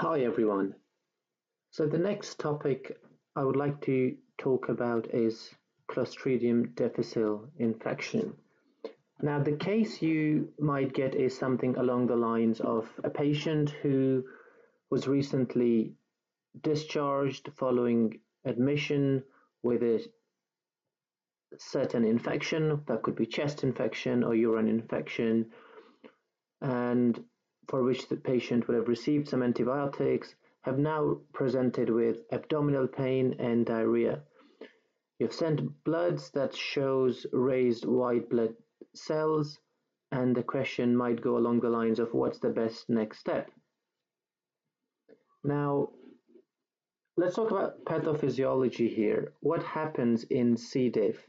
Hi everyone. So the next topic I would like to talk about is Clostridium difficile infection. Now the case you might get is something along the lines of a patient who was recently discharged following admission with a certain infection. That could be chest infection or urine infection, and for which the patient would have received some antibiotics, have now presented with abdominal pain and diarrhea. You've sent bloods that shows raised white blood cells, and the question might go along the lines of what's the best next step. Now, let's talk about pathophysiology here. What happens in C. diff?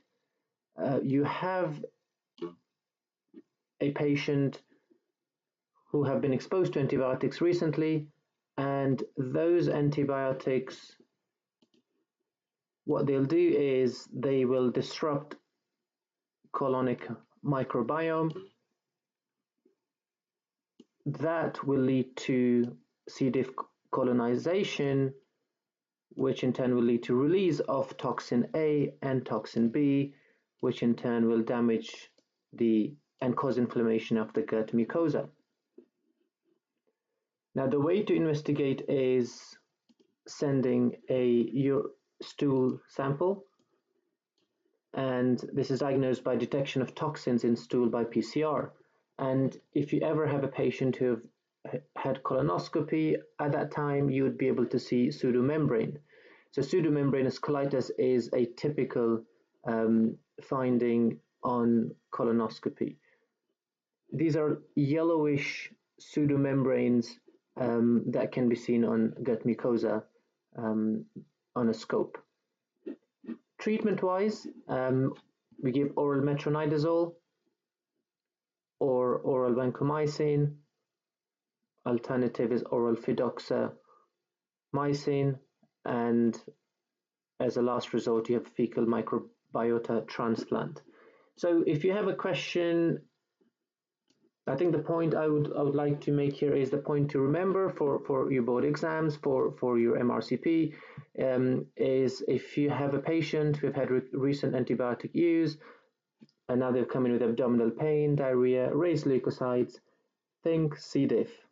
You have a patient who have been exposed to antibiotics recently, and those antibiotics, what they'll do is they will disrupt colonic microbiome. That will lead to C. diff colonization, which in turn will lead to release of toxin A and toxin B, which in turn will damage and cause inflammation of the gut mucosa. Now the way to investigate is sending a stool sample, and this is diagnosed by detection of toxins in stool by PCR. And if you ever have a patient who have had colonoscopy, at that time you would be able to see pseudomembrane. So pseudomembranous colitis is a typical finding on colonoscopy. These are yellowish pseudomembranes that can be seen on gut mucosa on a scope. Treatment-wise, we give oral metronidazole or oral vancomycin. Alternative is oral fidaxomicin, and as a last resort, you have fecal microbiota transplant. So if you have a question, I think the point I would like to make here is the point to remember for your board exams, for your MRCP, is if you have a patient who have had recent antibiotic use, and now they're coming with abdominal pain, diarrhea, raised leukocytes, think C. diff.